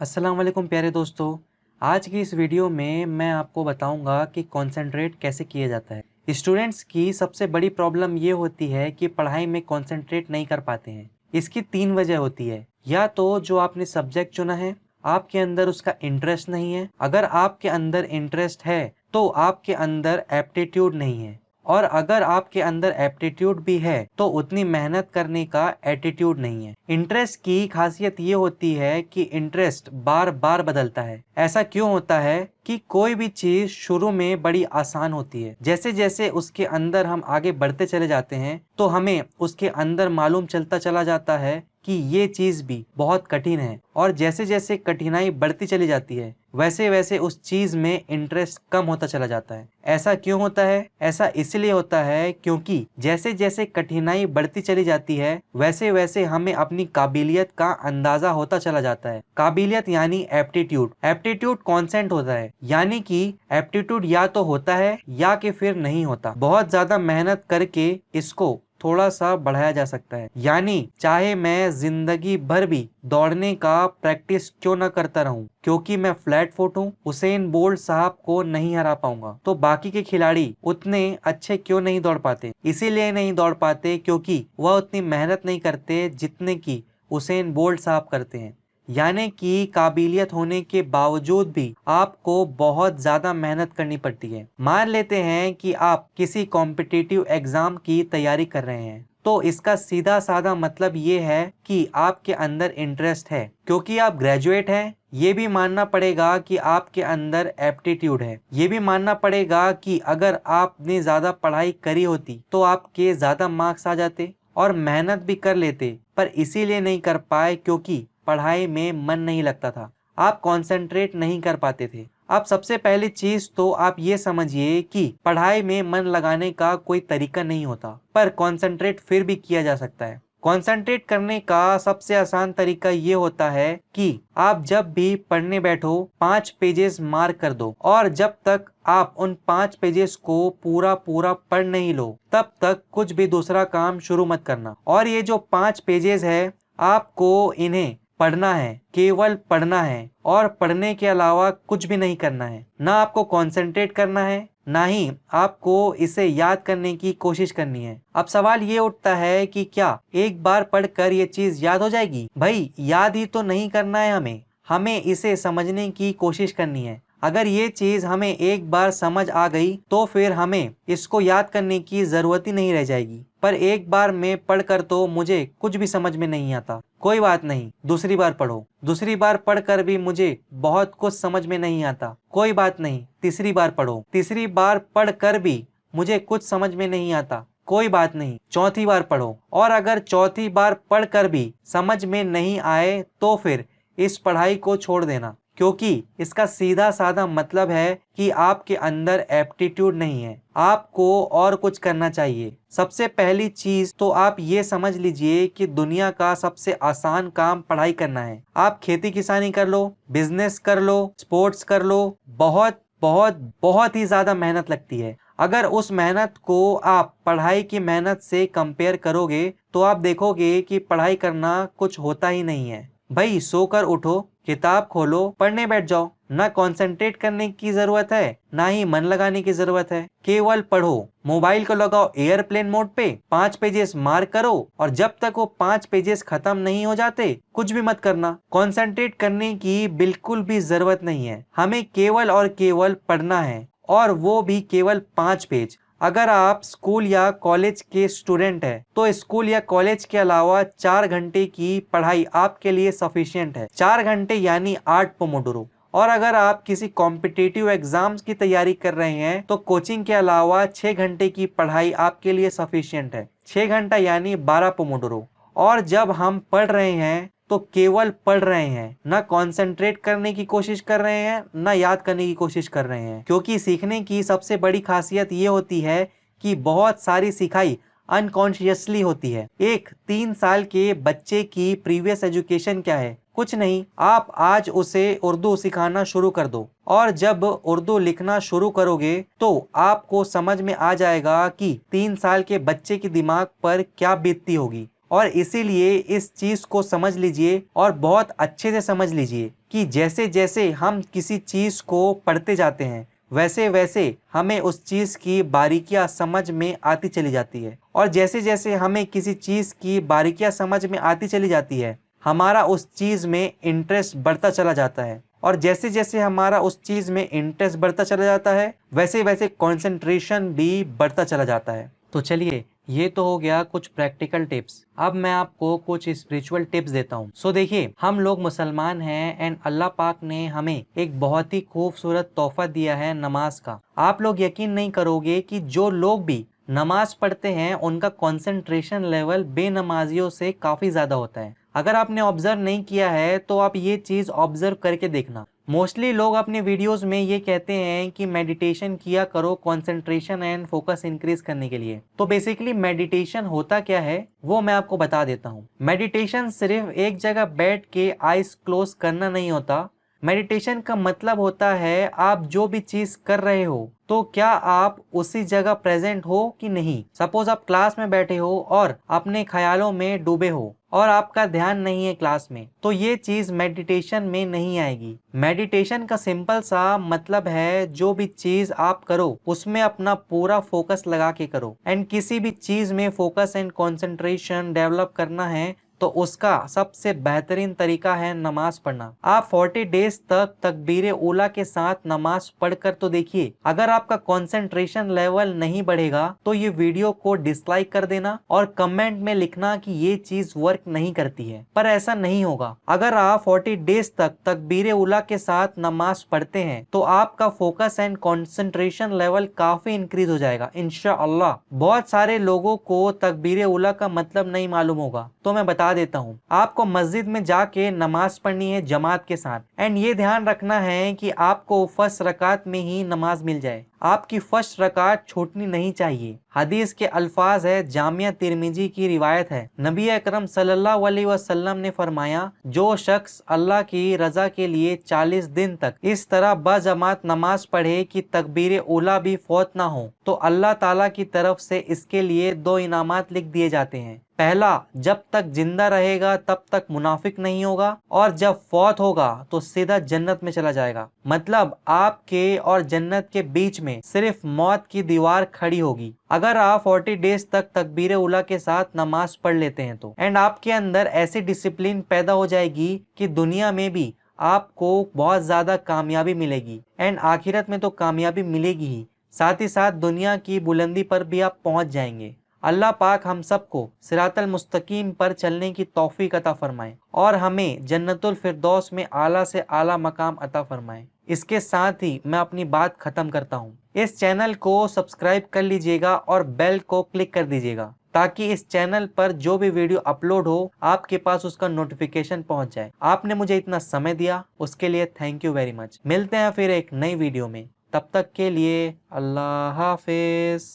अस्सलाम वालेकुम प्यारे दोस्तों। आज की इस वीडियो में मैं आपको बताऊंगा कि कंसंट्रेट कैसे किया जाता है। स्टूडेंट्स की सबसे बड़ी प्रॉब्लम ये होती है कि पढ़ाई में कंसंट्रेट नहीं कर पाते हैं। इसकी 3 वजह होती है। या तो जो आपने सब्जेक्ट चुना है आपके अंदर उसका इंटरेस्ट नहीं है। अगर आपके अंदर इंटरेस्ट है तो आपके अंदर एप्टीट्यूड नहीं है। और अगर आपके अंदर एप्टीट्यूड भी है तो उतनी मेहनत करने का एटीट्यूड नहीं है। इंटरेस्ट की खासियत ये होती है कि इंटरेस्ट बार बार बदलता है। ऐसा क्यों होता है कि कोई भी चीज शुरू में बड़ी आसान होती है, जैसे जैसे उसके अंदर हम आगे बढ़ते चले जाते हैं तो हमें उसके अंदर मालूम चलता चला जाता है कि ये चीज भी बहुत कठिन है। और जैसे जैसे कठिनाई बढ़ती चली जाती है वैसे वैसे उस चीज में इंटरेस्ट कम होता चला जाता है। ऐसा क्यों होता है? ऐसा इसलिए होता है क्योंकि जैसे जैसे कठिनाई बढ़ती चली जाती है वैसे वैसे हमें अपनी काबिलियत का अंदाजा होता चला जाता है। काबिलियत यानी एप्टीट्यूड। एप्टीट्यूड कॉन्सेंट होता है, यानी कि एप्टीट्यूड या तो होता है या कि फिर नहीं होता। बहुत ज्यादा मेहनत करके इसको थोड़ा सा बढ़ाया जा सकता है। यानी चाहे मैं जिंदगी भर भी दौड़ने का प्रैक्टिस क्यों न करता रहूं, क्योंकि मैं फ्लैट फुट हूं, उसेन बोल्ट साहब को नहीं हरा पाऊंगा। तो बाकी के खिलाड़ी उतने अच्छे क्यों नहीं दौड़ पाते? इसीलिए नहीं दौड़ पाते क्योंकि वह उतनी मेहनत नहीं करते जितने की उसेन बोल्ट साहब करते हैं। यानी कि काबिलियत होने के बावजूद भी आपको बहुत ज्यादा मेहनत करनी पड़ती है। मान लेते हैं कि आप किसी कॉम्पिटिटिव एग्जाम की तैयारी कर रहे हैं, तो इसका सीधा साधा मतलब ये है कि आपके अंदर इंटरेस्ट है क्योंकि आप ग्रेजुएट हैं। ये भी मानना पड़ेगा कि आपके अंदर एप्टीट्यूड है। ये भी मानना पड़ेगा कि अगर आपने ज्यादा पढ़ाई करी होती तो आपके ज्यादा मार्क्स आ जाते और मेहनत भी कर लेते, पर इसीलिए नहीं कर पाए क्योंकि पढ़ाई में मन नहीं लगता था। आप कंसंट्रेट नहीं कर पाते थे। अब सबसे पहली चीज तो आप ये समझिए कि पढ़ाई में मन लगाने का कोई तरीका नहीं होता, पर कंसंट्रेट फिर भी किया जा सकता है। कंसंट्रेट करने का सबसे आसान तरीका ये होता है कि आप जब भी पढ़ने बैठो 5 पेजेस मार्क कर दो और जब तक आप उन 5 पेजेस को पूरा पूरा पढ़ नहीं लो तब तक कुछ भी दूसरा काम शुरू मत करना। और ये जो 5 पेजेस है आपको इन्हें पढ़ना है, केवल पढ़ना है और पढ़ने के अलावा कुछ भी नहीं करना है। ना आपको कंसंट्रेट करना है, ना ही आपको इसे याद करने की कोशिश करनी है। अब सवाल ये उठता है कि क्या एक बार पढ़कर ये चीज याद हो जाएगी? भाई याद ही तो नहीं करना है हमें इसे समझने की कोशिश करनी है। अगर ये चीज हमें एक बार समझ आ गई तो फिर हमें इसको याद करने की जरूरत ही नहीं रह जाएगी। पर एक बार में पढ़कर तो मुझे कुछ भी समझ में नहीं आता। कोई बात नहीं, दूसरी बार पढ़ो। दूसरी बार पढ़कर भी मुझे बहुत कुछ समझ में नहीं आता। कोई बात नहीं, तीसरी बार पढ़ो। तीसरी बार पढ़कर भी मुझे कुछ समझ में नहीं आता। कोई बात नहीं, चौथी बार पढ़ो। और अगर चौथी बार पढ़कर भी समझ में नहीं आए तो फिर इस पढ़ाई को छोड़ देना, क्योंकि इसका सीधा साधा मतलब है कि आपके अंदर एप्टीट्यूड नहीं है। आपको और कुछ करना चाहिए। सबसे पहली चीज तो आप ये समझ लीजिए कि दुनिया का सबसे आसान काम पढ़ाई करना है। आप खेती किसानी कर लो, बिजनेस कर लो, स्पोर्ट्स कर लो, बहुत बहुत बहुत ही ज्यादा मेहनत लगती है। अगर उस मेहनत को आप पढ़ाई की मेहनत से कंपेयर करोगे तो आप देखोगे कि पढ़ाई करना कुछ होता ही नहीं है। भाई सोकर उठो, किताब खोलो, पढ़ने बैठ जाओ। ना कंसंट्रेट करने की जरूरत है, ना ही मन लगाने की जरूरत है। केवल पढ़ो। मोबाइल को लगाओ एयरप्लेन मोड पे, 5 पेजेस मार्क करो और जब तक वो 5 पेजेस खत्म नहीं हो जाते कुछ भी मत करना। कंसंट्रेट करने की बिल्कुल भी जरूरत नहीं है। हमें केवल और केवल पढ़ना है, और वो भी केवल 5 पेज। अगर आप स्कूल या कॉलेज के स्टूडेंट हैं तो स्कूल या कॉलेज के अलावा 4 घंटे की पढ़ाई आपके लिए सफिशिएंट है। 4 घंटे यानी 8 पोमोडोरो। और अगर आप किसी कॉम्पिटिटिव एग्जाम्स की तैयारी कर रहे हैं तो कोचिंग के अलावा 6 घंटे की पढ़ाई आपके लिए सफिशिएंट है। 6 घंटा यानी 12 पोमोडोरो। और जब हम पढ़ रहे हैं तो केवल पढ़ रहे हैं, ना कंसंट्रेट करने की कोशिश कर रहे हैं, ना याद करने की कोशिश कर रहे हैं। क्योंकि सीखने की सबसे बड़ी खासियत ये होती है कि बहुत सारी सिखाई अनकॉन्शियसली होती है। एक 3 साल के बच्चे की प्रीवियस एजुकेशन क्या है? कुछ नहीं। आप आज उसे उर्दू सिखाना शुरू कर दो और जब उर्दू लिखना शुरू करोगे तो आपको समझ में आ जाएगा कि 3 साल के बच्चे के दिमाग पर क्या बीतती होगी। और इसीलिए इस चीज को समझ लीजिए और बहुत अच्छे से समझ लीजिए कि जैसे जैसे हम किसी चीज को पढ़ते जाते हैं वैसे वैसे हमें उस चीज की बारीकियां समझ में आती चली जाती है, और जैसे जैसे हमें किसी चीज की बारीकियां समझ में आती चली जाती है हमारा उस चीज में इंटरेस्ट बढ़ता चला जाता है, और जैसे जैसे हमारा उस चीज में इंटरेस्ट बढ़ता चला जाता है वैसे वैसे कंसंट्रेशन भी बढ़ता चला जाता है। तो चलिए, ये तो हो गया कुछ प्रैक्टिकल टिप्स। अब मैं आपको कुछ स्पिरिचुअल टिप्स देता हूँ। सो देखिए, हम लोग मुसलमान हैं एंड अल्लाह पाक ने हमें एक बहुत ही खूबसूरत तोहफा दिया है नमाज का। आप लोग यकीन नहीं करोगे कि जो लोग भी नमाज पढ़ते हैं उनका कंसंट्रेशन लेवल बेनमाजियों से काफी ज्यादा होता है। अगर आपने ऑब्जर्व नहीं किया है तो आप ये चीज ऑब्जर्व करके देखना। मोस्टली लोग अपने वीडियोस में ये कहते हैं कि मेडिटेशन किया करो कंसंट्रेशन एंड फोकस इंक्रीज करने के लिए। तो बेसिकली मेडिटेशन होता क्या है वो मैं आपको बता देता हूँ। मेडिटेशन सिर्फ एक जगह बैठ के आइज क्लोज करना नहीं होता। मेडिटेशन का मतलब होता है आप जो भी चीज कर रहे हो तो क्या आप उसी जगह प्रेजेंट हो कि नहीं। सपोज आप क्लास में बैठे हो और अपने ख्यालों में डूबे हो और आपका ध्यान नहीं है क्लास में, तो ये चीज मेडिटेशन में नहीं आएगी। मेडिटेशन का सिंपल सा मतलब है जो भी चीज आप करो उसमें अपना पूरा फोकस लगा के करो, एंड किसी भी चीज में फोकस एंड कंसंट्रेशन डेवलप करना है तो उसका सबसे बेहतरीन तरीका है नमाज पढ़ना। आप 40 डेज तक तकबीर उला के साथ नमाज पढ़कर तो देखिए। अगर आपका कंसंट्रेशन लेवल नहीं बढ़ेगा तो ये वीडियो को डिसलाइक कर देना और कमेंट में लिखना कि ये चीज वर्क नहीं करती है, पर ऐसा नहीं होगा। अगर आप 40 डेज तक तकबीर उला के साथ नमाज पढ़ते हैं तो आपका फोकस एंड कंसंट्रेशन लेवल काफी इंक्रीज हो जाएगा इंशाअल्लाह। बहुत सारे लोगों को तकबीर उला का मतलब नहीं मालूम होगा, तो मैं बता देता हूँ। आपको मस्जिद में जाके नमाज पढ़नी है जमात के साथ, एंड ये ध्यान रखना है कि आपको फर्स्ट रकात में ही नमाज मिल जाए। आपकी फर्स्ट रकात छूटनी नहीं चाहिए। हदीस के अल्फाज है, जामिया तिरमिजी की रिवायत है, नबी अकरम सल्लल्लाहु अलैहि वसल्लम ने फरमाया, जो शख्स अल्लाह की रजा के लिए 40 दिन तक इस तरह बजमात नमाज पढ़े कि तकबीर उला भी फौत ना हो तो अल्लाह ताला की तरफ से इसके लिए 2 इनामात लिख दिए जाते हैं। पहला, जब तक जिंदा रहेगा तब तक मुनाफिक नहीं होगा, और जब फौत होगा तो सीधा जन्नत में चला जाएगा। मतलब आपके और जन्नत के बीच में सिर्फ मौत की दीवार खड़ी होगी अगर आप 40 डेज तक तकबीर उला के साथ नमाज पढ़ लेते हैं तो। एंड आपके अंदर ऐसी डिसिप्लिन पैदा हो जाएगी कि दुनिया में भी आपको बहुत ज्यादा कामयाबी मिलेगी, एंड आखिरत में तो कामयाबी मिलेगी ही, साथ ही साथ दुनिया की बुलंदी पर भी आप पहुंच जाएंगे। अल्लाह पाक हम सबको सिरातल मुस्तकीम पर चलने की तौफीक अता फरमाए और हमें जन्नतुल फिरदौस में आला से आला मकाम अता फरमाए। इसके साथ ही मैं अपनी बात खत्म करता हूँ। इस चैनल को सब्सक्राइब कर लीजिएगा और बेल को क्लिक कर दीजिएगा ताकि इस चैनल पर जो भी वीडियो अपलोड हो आपके पास उसका नोटिफिकेशन पहुंच जाए। आपने मुझे इतना समय दिया उसके लिए थैंक यू वेरी मच। मिलते हैं फिर एक नई वीडियो में, तब तक के लिए अल्लाह हाफिज।